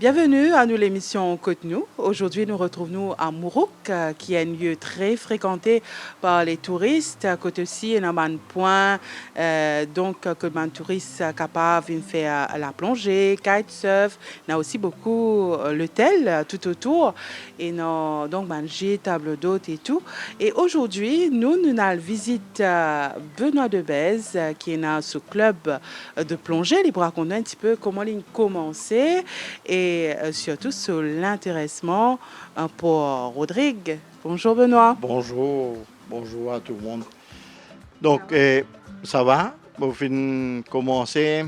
Bienvenue à nous l'émission Côte-nous. Aujourd'hui, nous retrouvons à Mourouk, qui est un lieu très fréquenté par les touristes. À côté aussi, il y a un point, donc que les touristes capables de faire la plongée, kitesurf. Il y a aussi beaucoup l'hôtel tout autour et donc manger, table d'hôte et tout. Et aujourd'hui, nous avons la visite Benoît Debèze, qui est dans ce club de plongée. Il va raconter un petit peu comment il a commencé et surtout sur l'intéressement pour Rodrigue. Bonjour Benoît. Bonjour à tout le monde. Donc, ça va? Moi, je commencé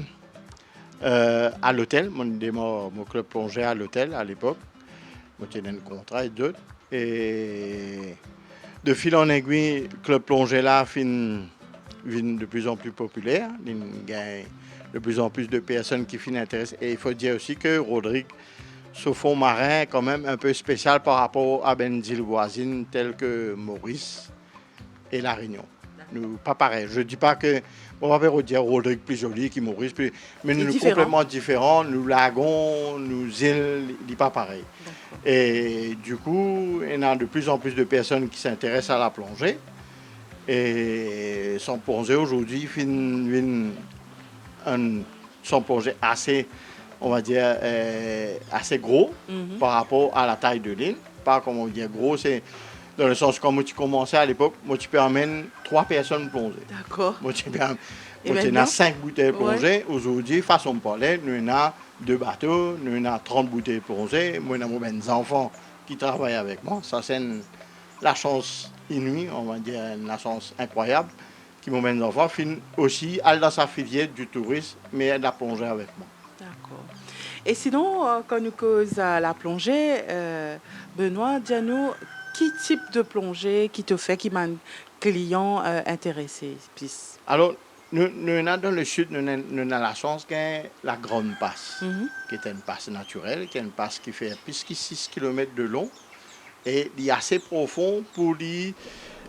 à l'hôtel. Mon club plongé à l'hôtel à l'époque. Moi, j'étais un contrat et d'autres. Et de fil en aiguille, le club plongé là fin de plus en plus populaire. Il y a de plus en plus de personnes qui finissent intéressées. Et il faut dire aussi que Rodrigue, ce fond marin est quand même un peu spécial par rapport à des îles voisines telles que Maurice et La Réunion. Nous, pas pareil. Je ne dis pas que on va dire Rodrigue plus joli que Maurice, mais nous sommes complètement différents. Nous lagons, nous îles, il n'est pas pareil. Et du coup, il y a de plus en plus de personnes qui s'intéressent à la plongée. Et son plongée aujourd'hui, son plongée assez, on va dire, assez gros par rapport à la taille de l'île. Pas comme on dit gros, c'est dans le sens comme tu commençais à l'époque, moi tu peux amener 3 personnes plonger. D'accord. Moi tu as 5 bouteilles plongées. Ouais. Aujourd'hui, façon de parler, nous avons 2 bateaux, nous avons 30 bouteilles plongées. Moi, nous avons des enfants qui travaillent avec moi. Ça, c'est la chance inouïe, on va dire, la chance incroyable qui m'emmène des enfants. Fin aussi, elle dans sa filière du tourisme, mais elle a plongé avec moi. D'accord. Et sinon, quand nous causons la plongée, Benoît, dis-nous, quel type de plongée qui te fait, qui m'a un client intéressé? Alors, nous dans le sud, nous avons la chance qu'il y ait la Grande Passe, qui est une passe naturelle, qui est une passe qui fait plus de 6 km de long. Et il est assez profond pour lui,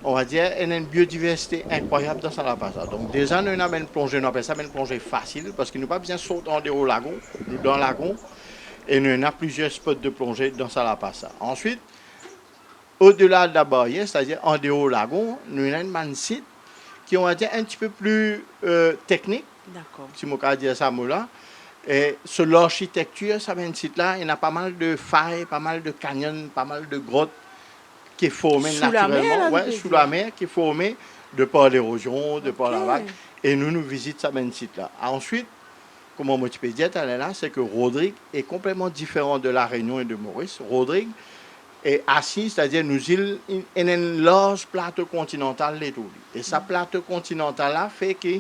on va dire, il y a une biodiversité incroyable dans la passe. Donc déjà, nous avons une plongée, nous appelons ça une plongée facile, parce que nous n'avons pas besoin de sauter en dehors lagon, dans le lagon, et nous avons plusieurs spots de plongée dans la passe. Ensuite, au-delà de la barrière, c'est-à-dire en dehors lagon, nous avons un site qui, on va dire, un petit peu plus technique, si je peux dire ça, là. Et sur l'architecture, ça un site-là, il y a pas mal de failles, pas mal de canyons, pas mal de grottes qui est formées naturellement, sous la mer, qui est formée de par l'érosion, de par la vague. Et nous visitons ce site-là. Ensuite, comment moi tu peux dire, c'est que Rodrigue est complètement différent de La Réunion et de Maurice. Rodrigue est assis, c'est-à-dire nous il y a un large plateau continental. Et ce plateau continental-là fait que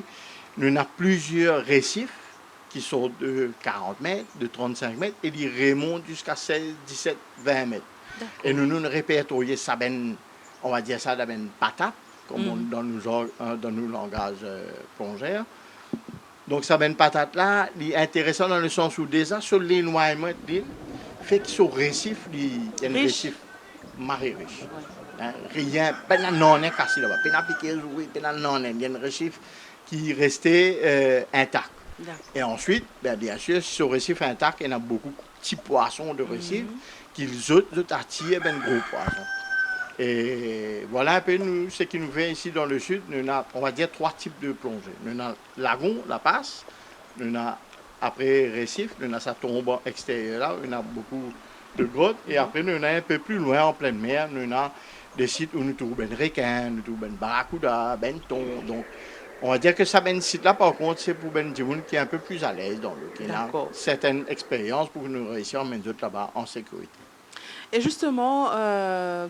nous avons plusieurs récifs qui sont de 40 mètres, de 35 mètres, et ils remontent jusqu'à 16, 17, 20 mètres. Et nous répertorions ça, on va dire ça, une patate, comme dans nos langages plongeurs. Donc, ça, patate-là, est intéressant dans le sens où déjà, sur l'éloignement de l'île, fait que sur le récif, il y a un récif marée riche. Rien, non, n'est cassé là-bas. Il y a un récif qui restait intact. Et ensuite, bien sûr, sur le récif intact, il y a beaucoup de petits poissons de récif qui attirent de gros poissons. Et voilà un peu ce qui nous fait ici dans le sud. Nous avons, on va dire, 3 types de plongées. Nous avons lagon, la passe. Nous avons, après récif, nous avons sa tombe extérieure là. Nous avons beaucoup de grottes. Et après, nous avons un peu plus loin, en pleine mer, nous avons des sites où nous trouvons des requins, nous trouvons des barracudas, des thons. Donc, on va dire que ça, site-là, par contre, c'est pour des gens qui est un peu plus à l'aise dans l'eau, qui a certaines expériences pour nous réussir à mettre là-bas en sécurité. Et justement,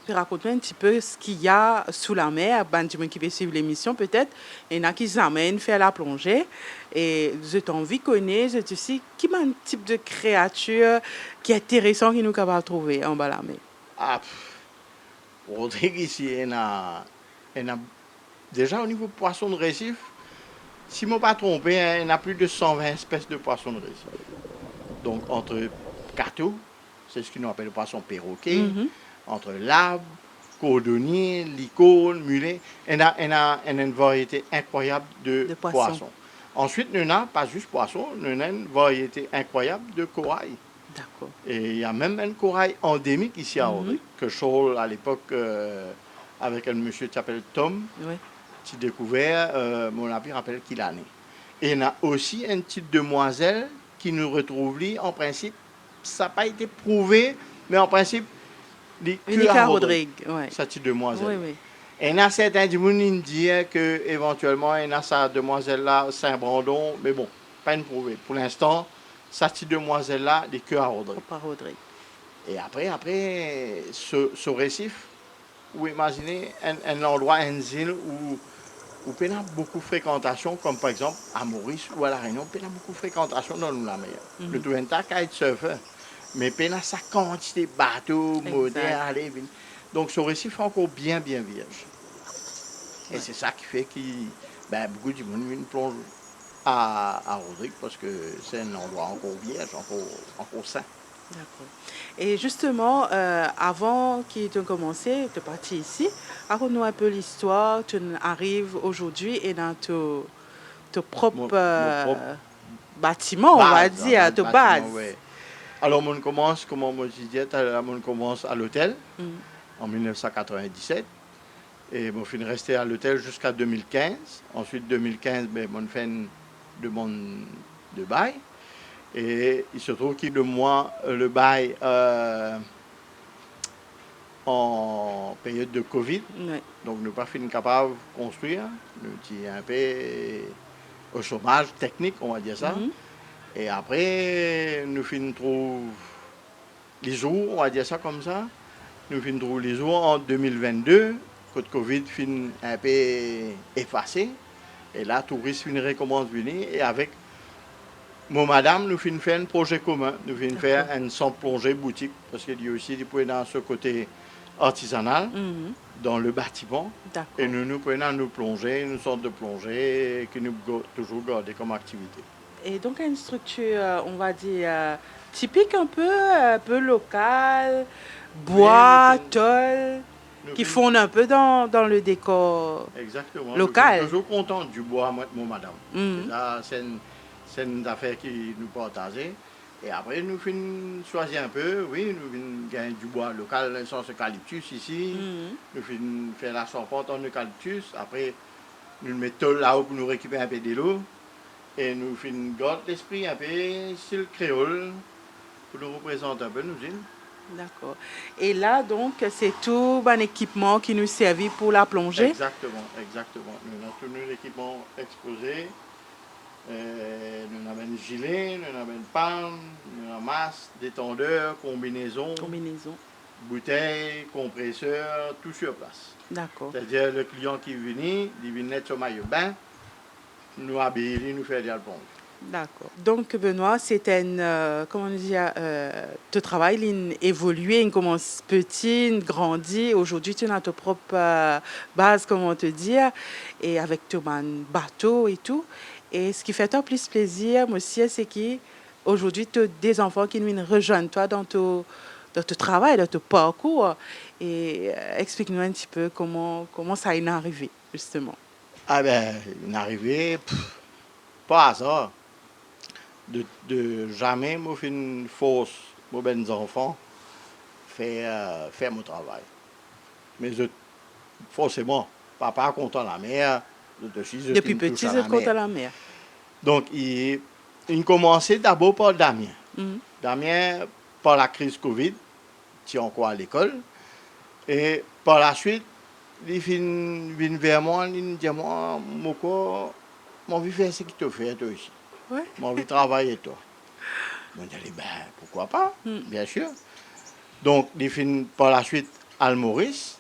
puis raconte-moi un petit peu ce qu'il y a sous la mer, ben, du monde qui veut suivre l'émission peut-être, il y en a qui s'amènent faire la plongée, et je t'ai envie de connaître, je te sais, qui a un type de créature qui est intéressant qu'il nous capable de trouver en bas de la mer? Ah, Rodrigue ici, il y a déjà au niveau poisson de récif, si je ne me pas trompé, il y a plus de 120 espèces de poissons de récif. Donc entre catou, c'est ce qu'on appelle le poisson perroquet, entre l'arbre, cordonnier, licorne, mulet, il y a une variété incroyable de poissons. Ensuite, nous n'avons pas juste poissons, nous avons une variété incroyable de corail. D'accord. Et il y a même un corail endémique ici à Rodrigue, que Scholl, à l'époque, avec un monsieur qui s'appelle Tom, Oui. qui découvert, mon ami rappelle qu'il a né. Et il y a aussi une petite demoiselle qui nous retrouve lui, en principe, ça n'a pas été prouvé, mais en principe, que Unique à à Rodrigue, Rodrigue, ouais. cette petite demoiselle. Oui, oui. Et il y a certains qui me disent qu'éventuellement, il y a sa demoiselle-là, Saint-Brandon, mais bon, pas une prouvée. Pour l'instant, cette petite demoiselle-là, il est que à Rodrigue. Pas Rodrigue. Et après ce récif, vous imaginez un endroit, une île où on a beaucoup de fréquentation, comme par exemple à Maurice ou à La Réunion, on a beaucoup de fréquentation dans la mer. Le tout un tas qu'à être surfeur. Mais on a sa quantité de bateaux, modernes, aller, venir. Donc ce récif est encore bien vierge. Et c'est ça qui fait que beaucoup de monde plonge à Rodrigue parce que c'est un endroit encore vierge, encore sain. D'accord. Et justement, avant qu'il ait commencé, de partir ici, raconte-nous un peu l'histoire. Tu arrives aujourd'hui et dans ton propre, Mon propre bâtiment, on va base, dire, ta base. Ouais. Alors, on commence, comme on disait, on commence à l'hôtel en 1997. Et on finit rester à l'hôtel jusqu'à 2015. Ensuite, 2015, on fait une demande de bail. Et il se trouve qu'il de moi le bail en période de Covid. Ouais. Donc, nous n'avons pas fini capable de construire. Nous étions un peu au chômage technique, on va dire ça. Et après, nous finissons trouver les jours, on va dire ça comme ça. Nous finissons trouver les jours en 2022, quand le Covid finit un peu effacé. Et là, touristes recommence à venir. Et avec mon madame, nous finissons faire un projet commun. Nous finissons faire un centre plongée boutique, parce qu'il y a aussi des points dans ce côté artisanal, dans le bâtiment. Et nous prenons nous plonger, une sorte de plongée que nous toujours garder comme activité. Et donc une structure, on va dire, typique un peu locale, bois, tôle, qui fondent un peu dans le décor exactement. local. Je suis toujours content du bois, mon madame. C'est une affaire qui nous partageait. Et après, nous finissons choisir un peu, oui, nous finissons gagner du bois local, sans eucalyptus ici. Nous finissons faire la charpente en eucalyptus. Après, nous mettons là-haut pour nous récupérer un peu de l'eau. Et nous finissons garder l'esprit un peu style créole pour nous représenter un peu nos îles. D'accord. Et là, donc, c'est tout un équipement qui nous servit pour la plongée? Exactement. Nous avons tout l'équipement exposé. Nous avons un gilet, nous avons une palme, nous avons masque, détendeur, combinaison, bouteille, compresseur, tout sur place. D'accord. C'est-à-dire le client qui vient, il vient mettre son maillot bain, nous habiller, nous faire la plonge. D'accord. Donc, Benoît, c'est comment dire, ton travail, il évolue, il commence petit, il grandit. Aujourd'hui, tu as ta propre base, comment te dire, et avec ton bateau et tout. Et ce qui fait toi plus plaisir, moi aussi, c'est qu'aujourd'hui, tu as des enfants qui viennent rejoindre toi dans ton travail, dans ton parcours. Et explique-nous un petit peu comment ça est arrivé, justement. Ah ben, il est arrivé, pas hasard. De jamais, moi, fais une force, moi, mes enfants, faire mon travail. Mais forcément, papa content la mère, depuis petit, je compte à la mer. Donc, il commençait d'abord par Damien. Damien, par la crise Covid, qui est encore à l'école. Et par la suite, il vient vers moi, il me dit, moi, mon envie de faire ce que tu fais, toi aussi. Ouais. J'ai envie de travailler, toi. Je me dis, pourquoi pas, bien sûr. Donc, il finit par la suite à Maurice.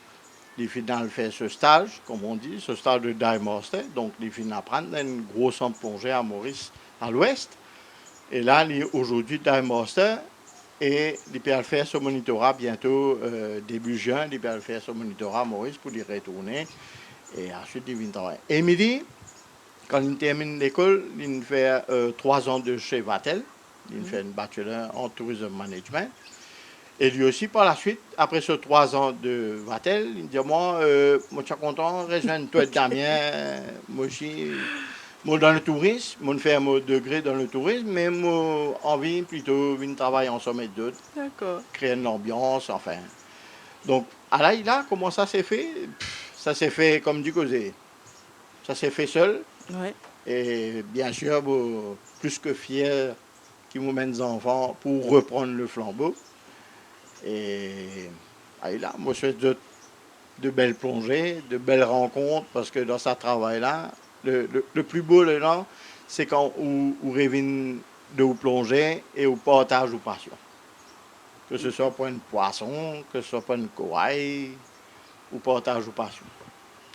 Il finit dans faire ce stage, comme on dit, ce stage de dive master. Donc, il finit apprendre un gros centre plongée à Maurice, à l'ouest. Et là, il est aujourd'hui dive master. Et il peut faire son monitorat bientôt, début juin. Il peut faire son monitorat à Maurice pour y retourner. Et ensuite, il vient travailler. Émilie, quand il termine l'école, il fait 3 ans de chez Vatel. Il fait une bachelor en tourisme management. Et lui aussi, par la suite, après ces 3 ans de Vatel, il dit, moi, je suis content, rejoins-toi, Damien, moi aussi, Moi, dans le tourisme, moi, fait un degré dans le tourisme, mais moi, envie plutôt de travailler en sommet d'autres, D'accord. créer une ambiance, enfin. Donc, à là, comment ça s'est fait? Ça s'est fait comme du causé. Ça s'est fait seul. Ouais. Et bien sûr, bon, plus que fier qui nous mène des enfants pour reprendre le flambeau. Et là, moi, je fais de belles plongées, de belles rencontres, parce que dans ce travail-là, le plus beau, là, c'est quand on rêve de vous plonger et au partage ou passion. Que ce soit pour un poisson, que ce soit pour une corail, ou partage ou passion.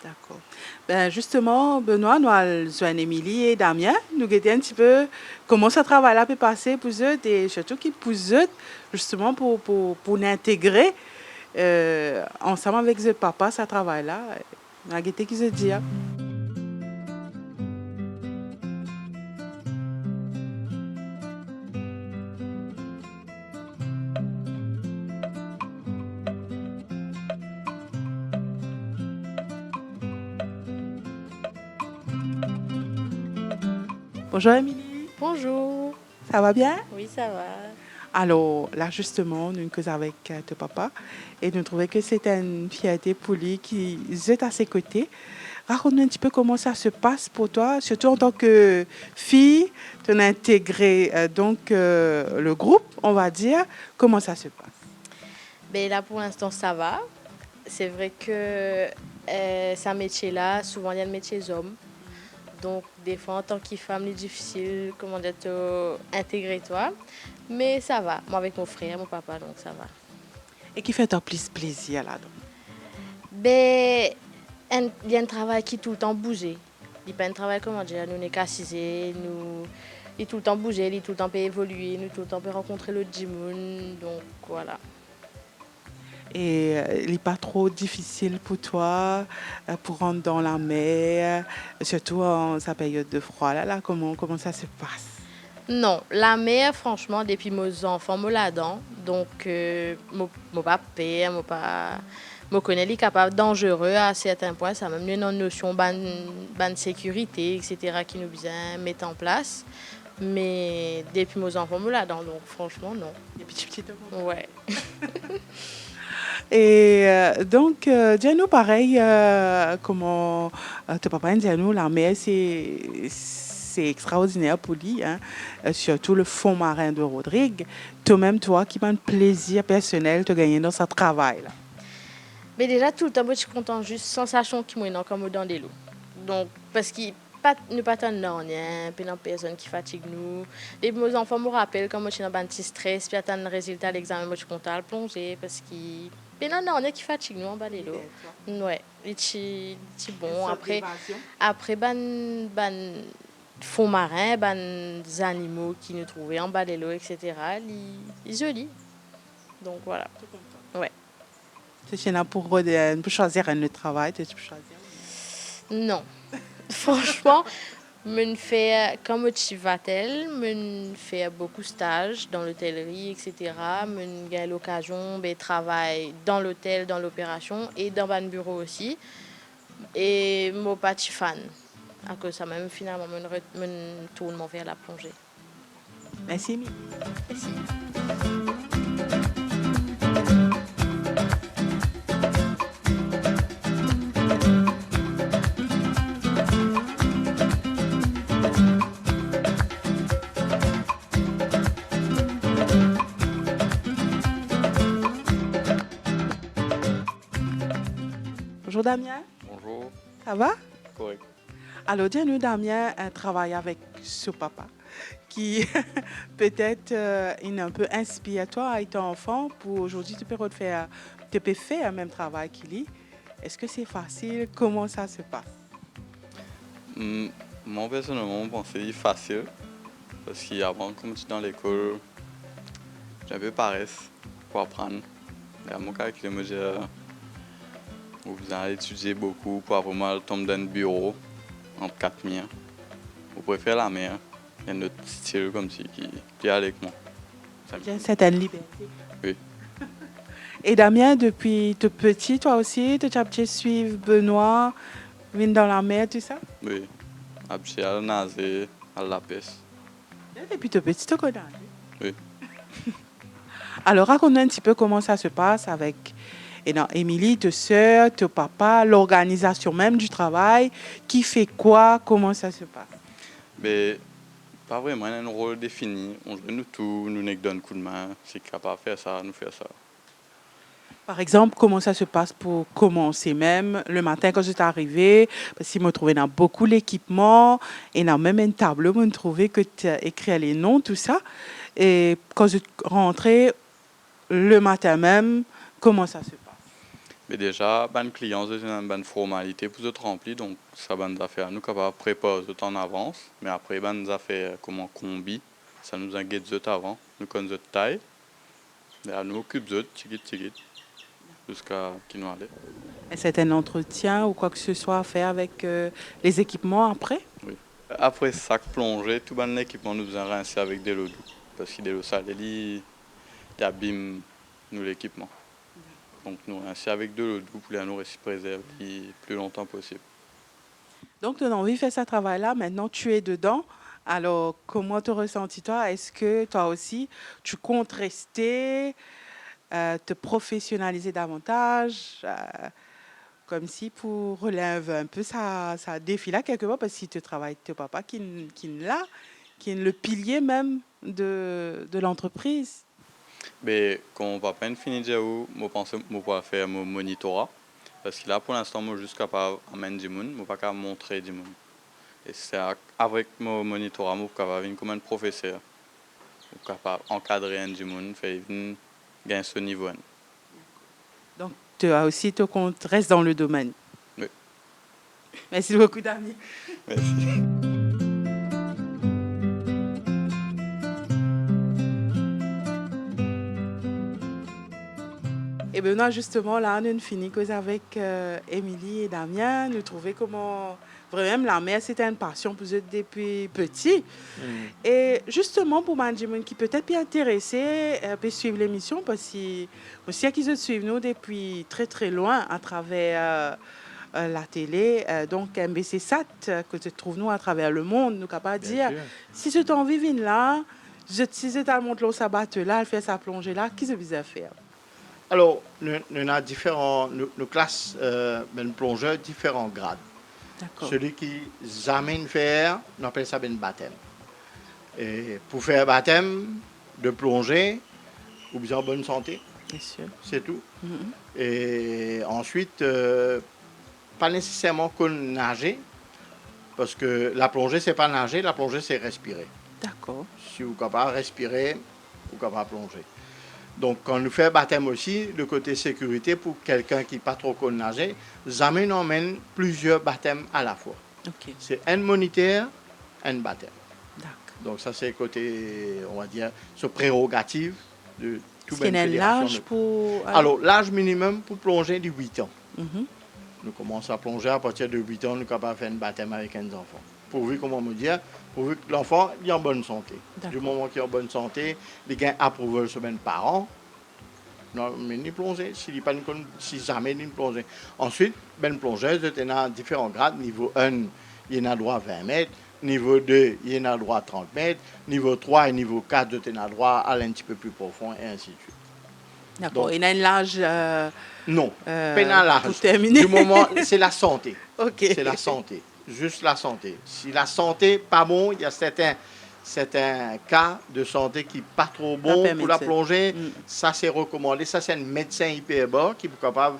D'accord. Ben justement, Benoît, nous avons Émilie et Damien. Nous regardons un petit peu comment ce travail-là peut passer pour eux et surtout qui pour eux, justement, pour l'intégrer ensemble avec le papa, ce travail-là. On a regardé qui se dit. Hein. Bonjour Émilie, Bonjour. ça va bien? Oui, ça va. Alors là justement, nous causons avec ton papa et nous trouvons que c'est une fierté pour lui qui est à ses côtés. Raconte-nous un petit peu comment ça se passe pour toi, surtout en tant que fille, tu as intégré le groupe, on va dire. Comment ça se passe? Ben là, pour l'instant, ça va. C'est vrai que ce métier-là, souvent, il y a le métier des hommes. Donc, des fois, en tant que femme, c'est difficile, comment dire, intégrer toi. Mais ça va. Moi, avec mon frère, mon papa, donc ça va. Et qui fait ton plus plaisir là-dedans? Ben, il y a un travail qui tout le temps bouge. Il n'y a pas un travail, comment dire, nous n'est qu'assisés, nous... Il est tout le temps bougé, il est tout le temps peut évoluer, nous tout le temps peut rencontrer le Jimoun, donc voilà. Et il n'est pas trop difficile pour toi pour rentrer dans la mer, surtout en sa période de froid. Là, comment ça se passe? Non, la mer, franchement, depuis mes enfants, me là-dedans. Donc, mon pas père, mon connais les capable dangereux à certains points. Ça même une notion de sécurité, etc., qui nous bien mettre en place. Mais depuis mes enfants, me là-dedans. Donc, franchement, non. Des petits. Ouais. Et dis-nous pareil, comment ton papa dis-nous, la mer, c'est extraordinaire pour lui, hein? Surtout le fond marin de Rodrigue. Toi-même, toi, qui m'a un plaisir personnel de gagner dans ce travail-là. Mais déjà, tout le temps, je suis content juste sensation qui m'est comme dans des lots. Donc, parce que nous pas tant non, puis non personne qui fatigue nous. Et mes enfants me rappellent quand moi je suis dans un petit stress, puis attendre le résultat de l'examen, moi je suis content de plonger parce que puis non, qui fatigue nous en bas des lots. Ouais, c'est bon après ban fond marin, ban animaux qui nous trouvaient en bas des lots, etc. Ils jolis. Donc voilà. Ouais. C'est pour choisir un autre travail, tu peux choisir? Non. Franchement, je fais comme motivatel, je fais beaucoup de stages dans l'hôtellerie, etc. Je gagne l'occasion de travailler dans l'hôtel, dans l'opération et dans un bureau aussi. Et je ne suis pas fan. À cause de ça, même finalement, je tourne vers la plongée. Merci. Merci. Bonjour Damien. Bonjour. Ça va? Correct. Alors, dis-nous, Damien travaille avec ce papa qui peut-être est un peu inspiré toi étant enfant pour aujourd'hui tu peux faire le même travail qu'il est. Est-ce que c'est facile? Comment ça se passe? Moi personnellement, je pense que c'est facile parce qu'avant, comme tu es dans l'école, j'ai un peu paresse pour apprendre. Et à mon cas, je me dis, vous allez étudier beaucoup pour vraiment tomber dans le bureau entre 4 murs. Vous préférez la mer. Il y a un autre style comme si qui est avec moi. Il y a une certaine liberté. Oui. Et Damien, depuis tout petit, toi aussi, tu as pu suivre Benoît, venir dans la mer, tout ça? Oui. Après, à nager, à la pêche. Depuis tout petit, tu connais. Oui. Alors, raconte-nous un petit peu comment ça se passe avec Émilie, tes soeurs, ton papa, l'organisation même du travail, qui fait quoi, comment ça se passe. Mais pas vraiment un rôle défini. On joue nous tout, nous nous donne un coup de main. Si capable de faire ça, nous faire ça. Par exemple, comment ça se passe pour commencer même le matin quand j'étais arrivée, parce qu'il me trouvait dans beaucoup d'équipements et dans même un tableau, me trouvait que tu as écrit les noms, tout ça. Et quand je rentrais le matin même, comment ça se passe? Mais déjà, ben client, c'est une bonne formalité pour être rempli. Donc, ça ben affaires nous capable de préparer tout en avance. Mais après, ben affaires comment combi, ça nous engage tout avant. Nous connaissons notre taille. Et nous occupe tout, tigit, jusqu'à qui nous allait. Et c'est un entretien ou quoi que ce soit à faire avec les équipements après? Oui. Après sac plongé, tout ben l'équipement nous a rincé avec des lots doux. Parce que des lots salés, ils abîment nous l'équipement. Donc nous rincer avec de l'eau douce pour les nous rester préserver le plus longtemps possible. Donc, tu as envie de faire ce travail-là, maintenant tu es dedans. Alors, comment te ressentis-toi? Est-ce que toi aussi, tu comptes rester, te professionnaliser davantage, comme si pour relever un peu ça défi-là quelque part, parce que tu travailles avec ton papa qui est là, qui est le pilier même de l'entreprise. Mais quand on va pas finir de où, je pense que je vais faire mon monitorat. Parce que là, pour l'instant, je suis juste capable d'amener du monde, je ne peux pas capable de montrer du monde. Et c'est avec mon monitorat, je suis capable de venir comme un professeur. Je suis capable d'encadrer du monde, faire gagner ce niveau. Donc, tu as aussi ton compte, reste dans le domaine. Oui. Merci beaucoup, Damien. Merci. Et bien, justement, là, on a fini avec Émilie et Damien. Nous trouver comment vraiment la mer, c'était une passion pour eux depuis petit. Et justement, pour les gens qui peut-être bien intéressés, peuvent suivre l'émission parce que aussi qu'ils suivent nous depuis très très loin à travers la télé. Donc, MBC SAT, que tu trouves nous à travers le monde, nous capables de dire, si tu envie de venir là, si tu as monté l'eau sabat là, elle fait sa plongée là, qu'est-ce que vous avez faire? Alors, nous avons différents, nous classons ben plongeurs différents grades. Celui qui amène faire, on appelle ça ben baptême. Et pour faire baptême de plongée, ou bien en bonne santé, c'est tout. Et ensuite, pas nécessairement qu'on nager, parce que la plongée, c'est pas nager, la plongée, c'est respirer. D'accord. Si vous êtes capable de respirer, vous êtes capable de plonger. Donc, quand nous faisons baptême aussi, le côté sécurité, pour quelqu'un qui n'est pas trop connu nager, jamais nous emmène plusieurs baptêmes à la fois. Okay. C'est un moniteur, un baptême. Donc, ça, c'est le côté, on va dire, ce prérogative de tout le monde. L'âge pour... Alors, l'âge minimum pour plonger, de 8 ans. Nous commençons à plonger à partir de 8 ans, nous sommes capables de faire un baptême avec un enfant. Pourvu, comment me dire, pourvu que l'enfant est en bonne santé. Du moment qu'il est en bonne santé, les gains approuvent sur les parents. Non, mais ni plonger, si jamais ni plonger. Ensuite, ben plongeuse, il y a différents grades. Niveau 1, il y en a droit à 20 mètres. Niveau 2, il y en a droit à 30 mètres. Niveau 3 et niveau 4, il y en a droit à aller un petit peu plus profond et ainsi de suite. D'accord. Il y a un l'âge... non, pas l'âge. Pour terminer. Du moment, c'est la santé. Okay. C'est la santé. Juste la santé. Si la santé n'est pas bon, il y a certains cas de santé qui n'est pas trop bon pour la plongée. Ça, c'est recommandé. Ça, c'est un médecin hyper bas qui est capable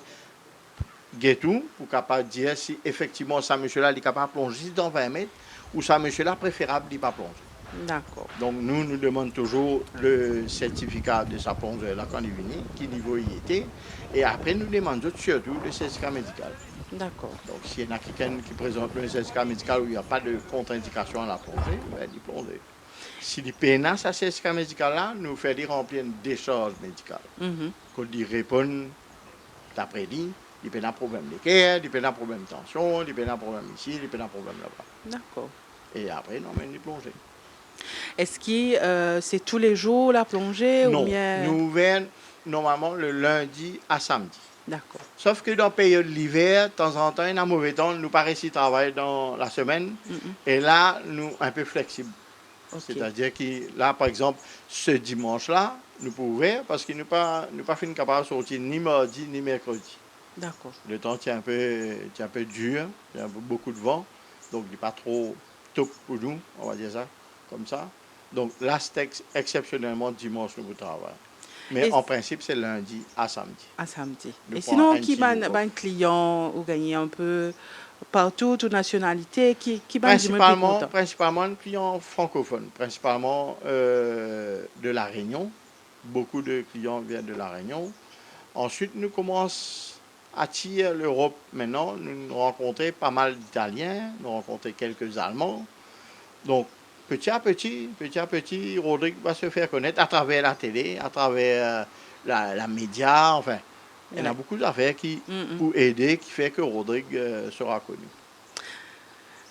de tout, pour capable de dire si effectivement, ça monsieur-là est capable de plonger dans 20 mètres ou ça monsieur-là préférable de ne pas plonger. D'accord. Donc, nous demandons toujours le certificat de sa plongeur-là quand il est venu, quel niveau il était. Et après, nous demandons surtout le certificat médical. D'accord. Donc, s'il y en a quelqu'un qui présente le certificat médical où il n'y a pas de contre-indication à la plongée, il plonge. Si les PNA, ce certificat médical-là, nous fait remplir une décharge médicale. Quand il répond d'après lui, il peut avoir un problème de cœur, il peut avoir un problème de tension, il peut avoir un problème ici, il peut avoir un problème là-bas. D'accord. Et après, non, mais il plonge. Est-ce que c'est tous les jours la plongée Non, ou bien... nous ouvrons normalement le lundi à samedi. D'accord. Sauf que dans la période de l'hiver, de temps en temps, il y a un mauvais temps, nous pas réussi à travailler dans la semaine. Et là, nous, un peu flexibles. Ok. C'est-à-dire que là, par exemple, ce dimanche-là, nous pouvons ouvrir parce qu'il n'est pas fini capable de sortir ni mardi ni mercredi. D'accord. Le temps est un peu dur, il y a beaucoup de vent, donc il n'est pas trop top pour nous, on va dire ça, comme ça. Donc là, c'est exceptionnellement dimanche nous travaillons. Mais Et en principe, c'est lundi à samedi. à samedi. Nous Et prenons sinon, un qui petit jour off. ban client ou gagner un peu partout, toute nationalité, qui ban du moins plus Principalement, content? principalement un client francophone, principalement de La Réunion. Beaucoup de clients viennent de La Réunion. Ensuite, nous commençons à tirer l'Europe maintenant. Nous rencontrons pas mal d'Italiens, nous rencontrons quelques Allemands. Donc, petit à petit, Rodrigue va se faire connaître à travers la télé, à travers la média. Enfin, il y en a Ouais. beaucoup d'affaires pour aider, qui fait que Rodrigue sera connu.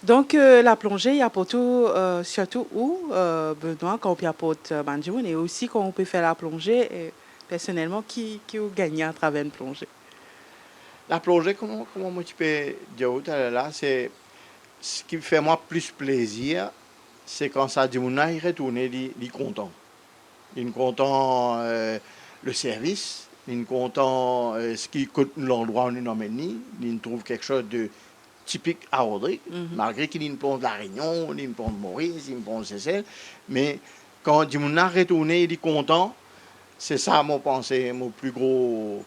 Donc, la plongée, il y a pour tout, surtout où, Benoît, quand on peut apporter Banjoun, et aussi quand on peut faire la plongée, et personnellement, qui a gagné à travers une plongée? La plongée, comment moi tu peux dire tout à l'heure là, c'est ce qui me fait moi plus plaisir, c'est quand ça dit mon il retourne, il est content. Il est content le service, il est content ce qui coûte l'endroit où nous emmène, il trouve quelque chose de typique à Rodrigue, malgré qu'il y ait une plonge de la Réunion, il y a une plonge de Maurice, il y a une plonge de Seychelles, mais quand dit mon retourne, il est content, c'est ça mon pensée, mon plus gros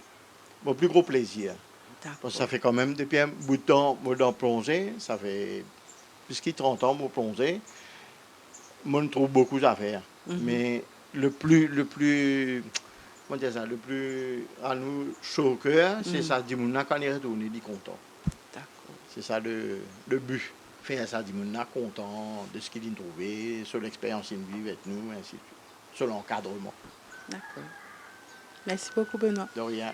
plaisir. Parce que ça D'accord. fait quand même depuis un bout de temps, moi, dans plonger, ça fait plus de 30 ans, moi, plonger. Moi, je trouve beaucoup d'affaires. Mais comment dire ça, le plus à nous chaud au cœur, c'est ça, Dimouna, quand il est retourné, il est content. D'accord. C'est ça le but. Faire ça, Dimouna, content de ce qu'il a trouvé, sur l'expérience qu'il vit avec nous, ainsi de suite. Sur l'encadrement. D'accord. Merci beaucoup, Benoît. De rien.